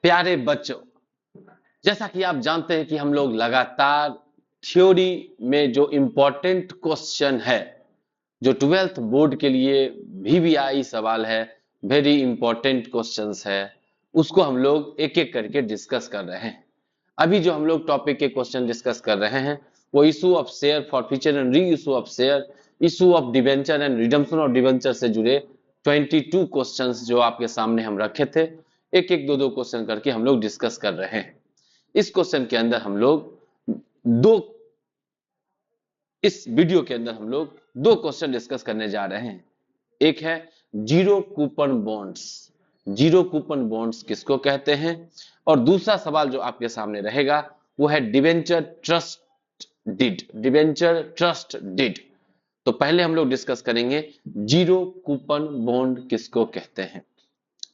प्यारे बच्चों, जैसा कि आप जानते हैं कि हम लोग लगातार थ्योरी में जो इंपॉर्टेंट क्वेश्चन है, जो 12th बोर्ड के लिए VVI सवाल है, वेरी इंपॉर्टेंट क्वेश्चंस है, उसको हम लोग एक एक करके डिस्कस कर रहे हैं। अभी जो हम लोग टॉपिक के क्वेश्चन डिस्कस कर रहे हैं वो issue of share for future and reissue of share, issue of debenture and redemption of debenture से जुड़े 22 क्वेश्चंस जो आपके सामने हम रखे थे, एक एक दो क्वेश्चन करके हम लोग डिस्कस कर रहे हैं। इस क्वेश्चन के अंदर हम लोग दो इस वीडियो के अंदर हम लोग दो क्वेश्चन डिस्कस करने जा रहे हैं। एक है zero coupon bonds. Zero coupon bonds किसको कहते हैं, और दूसरा सवाल जो आपके सामने रहेगा वो है debenture trust did. Debenture trust did. तो पहले हम लोग डिस्कस करेंगे जीरो कूपन बॉन्ड किसको कहते हैं।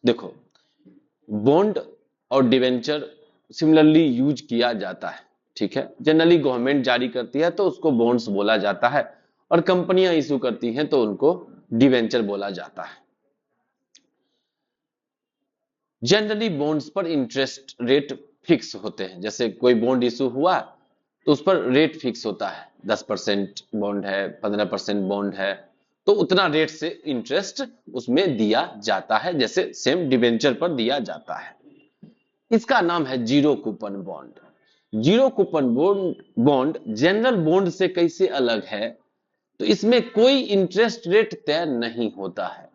देखो, बॉन्ड और डिवेंचर सिमिलरली यूज किया जाता है, ठीक है। जनरली गवर्नमेंट जारी करती है तो उसको बॉन्ड्स बोला जाता है, और कंपनियां इशू करती हैं तो उनको डिवेंचर बोला जाता है। जनरली बॉन्ड्स पर इंटरेस्ट रेट फिक्स होते हैं। जैसे कोई बॉन्ड इशू हुआ तो उस पर रेट फिक्स होता है, 10% बॉन्ड है, 15% बॉन्ड है, तो उतना रेट से इंटरेस्ट उसमें दिया जाता है, जैसे सेम डिवेंचर पर दिया जाता है। इसका नाम है zero coupon bond. Zero coupon bond general bond से कैसे अलग है, तो इसमें कोई इंटरेस्ट रेट तय नहीं होता है।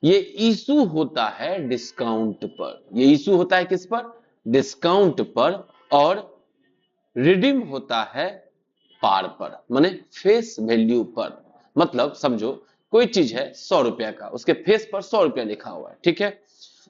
ये इशू होता है डिस्काउंट पर। ये इशू होता है किस पर? डिस्काउंट पर। और रिडीम होता है पार पर, माने फेस वैल्यू पर। मतलब समझो कोई चीज है 100 रुपया का, उसके फेस पर 100 रुपया लिखा हुआ है, ठीक है।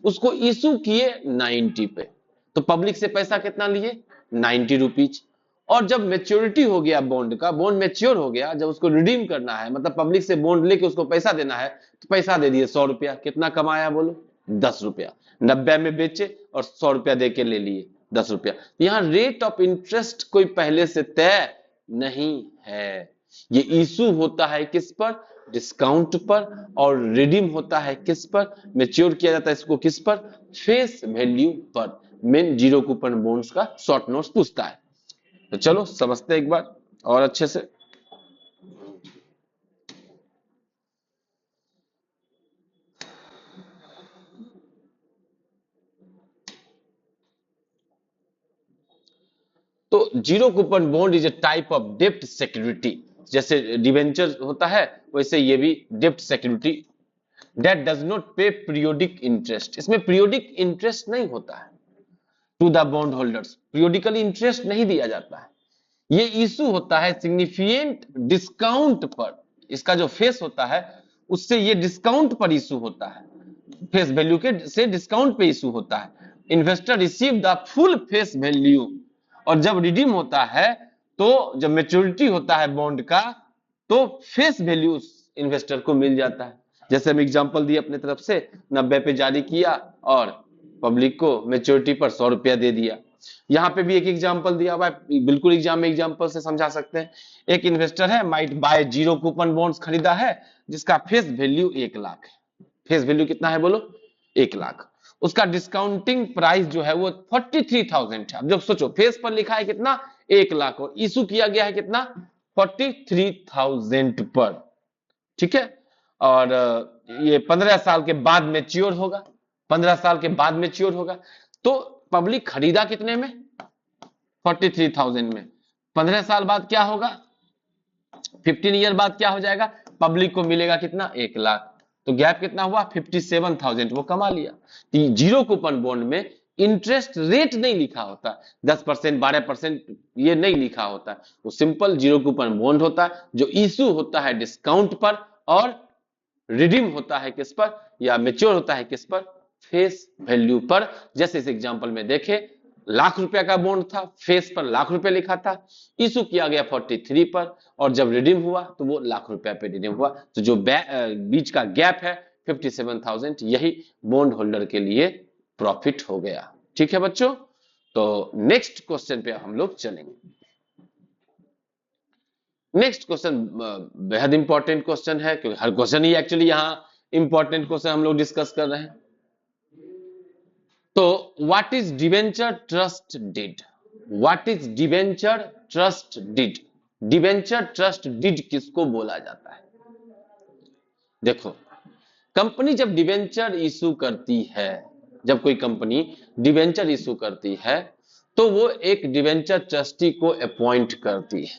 उसको इशू किए 90 पे, तो पब्लिक से पैसा कितना लिए? 90 रुपीज। और जब मेच्योरिटी हो गया बॉन्ड का, बॉन्ड मेच्योर हो गया, जब उसको रिडीम करना है, मतलब पब्लिक से बॉन्ड लेके उसको पैसा देना है, तो पैसा दे दिए 100 रुपया। कितना कमाया बोलो? 10 रुपया। 90 में बेचे और 100 रुपया दे के ले लिए 10 रुपया। यहां रेट ऑफ इंटरेस्ट कोई पहले से तय नहीं है। ये इशू होता है किस पर? डिस्काउंट पर। और रिडीम होता है किस पर? मेच्योर किया जाता है इसको किस पर? फेस वैल्यू पर। मेन जीरो कूपन बॉन्ड्स का शॉर्ट नोट्स पूछता है। तो चलो समझते हैं एक बार और अच्छे से। तो zero coupon bond is a type of डेप्ट सिक्योरिटी। जैसे डिवेंचर होता है वैसे ये भी डेप्ट security that does not pay periodic interest. इसमें पीरियोडिक इंटरेस्ट नहीं होता है to the bond holders. Periodically interest नहीं दिया जाता है। ये इशू होता है सिग्निफिकेंट डिस्काउंट पर। इसका जो फेस होता है उससे ये डिस्काउंट पर इशू होता है, फेस वैल्यू के से डिस्काउंट पे इशू होता है। Investor receive the full face value. और जब रिडीम होता है, तो जब मेच्योरिटी होता है बॉन्ड का, तो फेस वैल्यू इन्वेस्टर को मिल जाता है। जैसे हम एग्जांपल दिए अपने तरफ से, 90 पे जारी किया और पब्लिक को मेच्योरिटी पर 100 रुपया दे दिया। यहां पे भी एक एग्जांपल दिया हुआ है, बिल्कुल एग्जाम में एग्जांपल से समझा सकते हैं। एक इन्वेस्टर है, might by zero coupon bonds खरीदा है, जिसका फेस वैल्यू 1 लाख है। फेस वैल्यू कितना है बोलो? 1 लाख। उसका डिस्काउंटिंग प्राइस जो है वो 43,000 है। अब जब सोचो फेस पर लिखा है कितना? 1 लाख, और इशू किया गया है कितना? 43,000 पर, ठीक है। और ये 15 साल के बाद मैच्योर होगा। 15 साल के बाद मैच्योर होगा। तो पब्लिक खरीदा कितने में? 43,000 में। 15 साल बाद क्या होगा? 15 ईयर बाद क्या हो जाएगा? पब्लिक को मिलेगा कितना? 1 लाख। तो गैप कितना हुआ? 57,000। वो कमा लिया। तो जीरो कूपन बॉन्ड में इंटरेस्ट रेट नहीं लिखा होता, 10% 12% ये नहीं लिखा होता। वो सिंपल जीरो कूपन बॉन्ड होता है जो इशू होता है डिस्काउंट पर, और रिडीम होता है किस पर, या मेच्योर होता है किस पर? फेस वैल्यू पर। जैसे इस एग्जांपल में देखे, लाख रुपया का बॉन्ड था, फेस पर लाख रुपया लिखा था, इशू किया गया 43 पर, और जब रिडीम हुआ तो वो लाख रुपया पे रिडीम हुआ। तो जो बीच का गैप है 57,000, यही बॉन्ड होल्डर के लिए प्रॉफिट हो गया। ठीक है बच्चों, तो नेक्स्ट क्वेश्चन पे हम लोग चलेंगे। नेक्स्ट क्वेश्चन बेहद इंपॉर्टेंट क्वेश्चन है, क्योंकि हर क्वेश्चन ही एक्चुअली यहां इंपॉर्टेंट क्वेश्चन हम लोग डिस्कस कर रहे हैं। तो what is debenture trust deed? What is debenture trust deed? Debenture trust deed किसको बोला जाता है? देखो, कंपनी जब डिवेंचर इशू करती है, जब कोई कंपनी डिवेंचर इशू करती है, तो वो एक डिवेंचर ट्रस्टी को अपॉइंट करती है।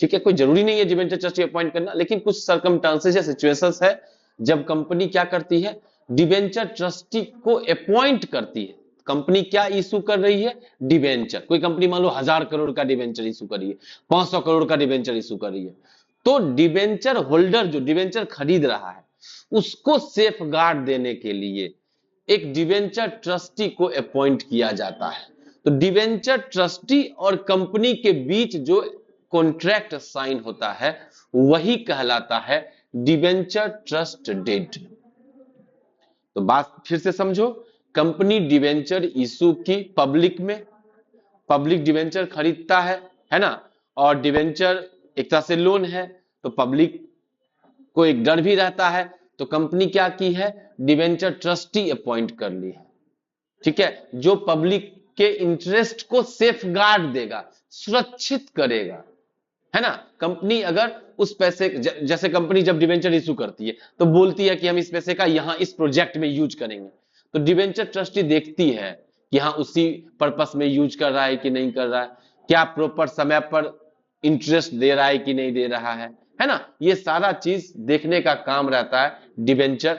ठीक है, कोई जरूरी नहीं है डिवेंचर ट्रस्टी अपॉइंट करना, लेकिन कुछ सर्कमस्टांसेस या सिचुएशंस है जब कंपनी क्या करती है, डिवेंचर ट्रस्टी को अपॉइंट करती है। कंपनी क्या इशू कर रही है? डिवेंचर। कोई कंपनी मान लो 1000 करोड़ का डिवेंचर इशू कर रही है, 500 करोड़ का डिवेंचर इशू कर रही है, तो डिवेंचर होल्डर जो डिवेंचर खरीद रहा है उसको सेफ गार्ड देने के लिए एक डिवेंचर ट्रस्टी को अपॉइंट किया जाता है। तो डिवेंचर ट्रस्टी और कंपनी के बीच जो कॉन्ट्रैक्ट साइन होता है वही कहलाता है डिवेंचर ट्रस्ट डीड। तो बात फिर से समझो, कंपनी डिवेंचर इशू की पब्लिक में, पब्लिक डिवेंचर खरीदता है ना, और डिवेंचर एक तरह से लोन है, तो पब्लिक को एक डर भी रहता है, तो कंपनी क्या की है, डिवेंचर ट्रस्टी अपॉइंट कर ली है। ठीक है, जो पब्लिक के इंटरेस्ट को सेफ गार्ड देगा, सुरक्षित करेगा, है ना। कंपनी अगर उस पैसे, जैसे कंपनी जब डिवेंचर इशू करती है तो बोलती है कि हम इस पैसे का यहां इस प्रोजेक्ट में यूज करेंगे, तो डिवेंचर ट्रस्टी देखती है कि हाँ उसी पर्पस में यूज कर रहा है कि नहीं कर रहा है, क्या प्रॉपर समय पर इंटरेस्ट दे रहा है कि नहीं दे रहा है ना। ये सारा चीज देखने का काम रहता है डिवेंचर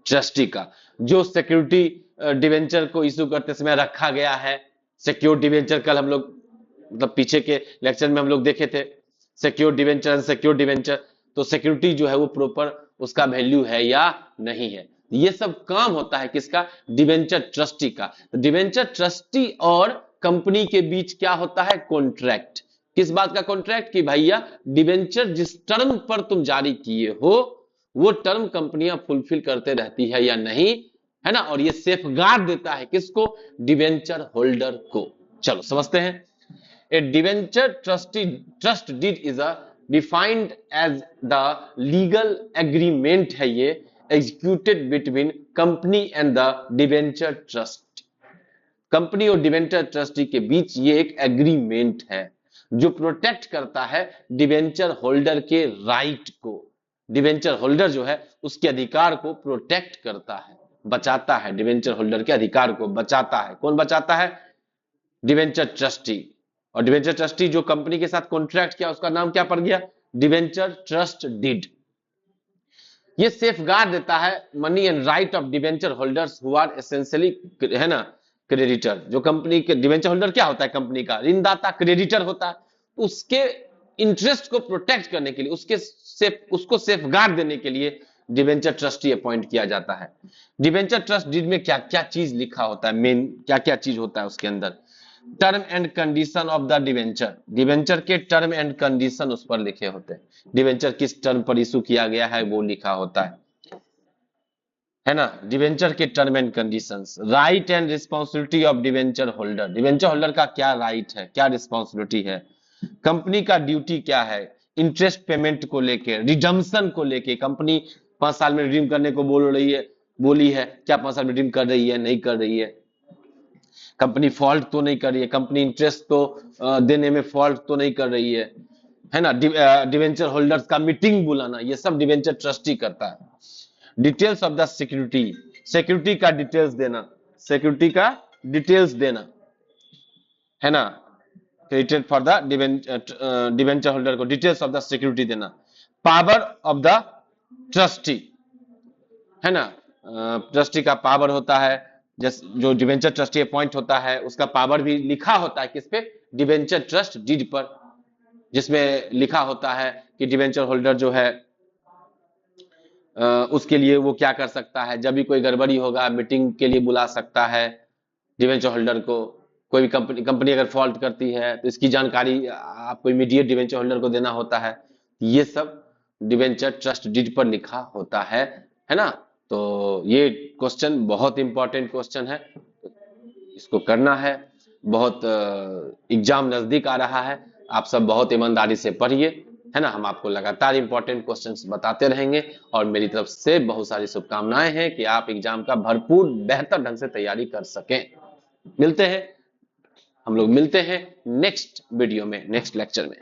ट्रस्टी का। जो सिक्योरिटी डिवेंचर को इशू करते समय रखा गया है, सिक्योर डिवेंचर, कल हम लोग मतलब पीछे के लेक्चर में हम लोग देखे थे सिक्योर डिवेंचर, अनसिक्योर डिवेंचर, तो सिक्योरिटी जो है वो प्रॉपर उसका वैल्यू है या नहीं है, ये सब काम होता है किसका, डिवेंचर ट्रस्टी का। तो डिवेंचर ट्रस्टी और कंपनी के बीच क्या होता है, कॉन्ट्रैक्ट। किस बात का कॉन्ट्रैक्ट, कि भैया डिवेंचर जिस टर्म पर तुम जारी किए हो वो टर्म कंपनियां फुलफिल करते रहती है या नहीं, है ना। और ये सेफ गार्ड देता है किसको, डिवेंचर होल्डर को। चलो समझते हैं। A debenture trust deed is a defined as the legal agreement है ये, executed between company and the debenture trust। Company और डिवेंचर ट्रस्टी के बीच ये एक एग्रीमेंट है जो प्रोटेक्ट करता है डिवेंचर होल्डर के राइट को। डिवेंचर होल्डर जो है उसके अधिकार को प्रोटेक्ट करता है, बचाता है, डिवेंचर होल्डर के अधिकार को बचाता है। कौन बचाता है, डिवेंचर ट्रस्टी। और डिवेंचर ट्रस्टी जो कंपनी के साथ कॉन्ट्रैक्ट किया उसका नाम क्या पड़ गया, डिवेंचर ट्रस्ट डीड। ये सेफ गार्ड देता है money and right of debenture holders who are essentially, है ना, क्रेडिटर। जो कंपनी के डिवेंचर होल्डर क्या होता है, कंपनी का ऋणदाता, क्रेडिटर होता है। उसके इंटरेस्ट को प्रोटेक्ट करने के लिए, उसको सेफ गार्ड देने के लिए डिवेंचर ट्रस्टी अपॉइंट किया जाता है। डिवेंचर ट्रस्ट डीड में क्या क्या चीज लिखा होता है, मेन क्या क्या चीज होता है उसके अंदर, term and condition of the debenture. Debenture के टर्म एंड कंडीशन उस पर लिखे होते हैं, डिवेंचर किस टर्म पर इशू किया गया है वो लिखा होता है ना। डिवेंचर के term and conditions, right and responsibility of debenture holder. Debenture holder का क्या राइट है, क्या रिस्पॉन्सिबिलिटी है, कंपनी का ड्यूटी क्या है, इंटरेस्ट पेमेंट को लेके, रिडम्पशन को लेके, कंपनी 5 साल में रिडीम करने को बोली है, क्या 5 साल में रिडीम कर रही है, नहीं कर रही है, कंपनी फॉल्ट तो नहीं कर रही है, कंपनी इंटरेस्ट तो देने में फॉल्ट तो नहीं कर रही है ना। डिवेंचर होल्डर्स का मीटिंग बुलाना, ये सब डिवेंचर ट्रस्टी करता है। Details of the security, security का डिटेल्स देना, सिक्योरिटी का डिटेल्स देना, है ना, credited for the debenture holder को डिटेल्स ऑफ द सिक्योरिटी देना। पावर ऑफ द ट्रस्टी, है ना, ट्रस्टी का पावर होता है, जो डिवेंचर ट्रस्टी अपॉइंट होता है उसका पावर भी लिखा होता है किस पे, डिवेंचर ट्रस्ट डीड पर, जिसमें लिखा होता है कि डिवेंचर होल्डर जो है उसके लिए वो क्या कर सकता है, जब भी कोई गड़बड़ी होगा मीटिंग के लिए बुला सकता है डिवेंचर होल्डर को। कोई भी कंपनी अगर फॉल्ट करती है तो इसकी जानकारी आपको इमीडिएट डिवेंचर होल्डर को देना होता है। ये सब डिवेंचर ट्रस्ट डीड पर लिखा होता है ना। तो ये क्वेश्चन बहुत इंपॉर्टेंट क्वेश्चन है, इसको करना है, बहुत एग्जाम नजदीक आ रहा है, आप सब बहुत ईमानदारी से पढ़िए, है ना। हम आपको लगातार इंपॉर्टेंट क्वेश्चंस बताते रहेंगे और मेरी तरफ से बहुत सारी शुभकामनाएं हैं कि आप एग्जाम का भरपूर बेहतर ढंग से तैयारी कर सकें। मिलते हैं, हम लोग मिलते हैं नेक्स्ट वीडियो में, नेक्स्ट लेक्चर में।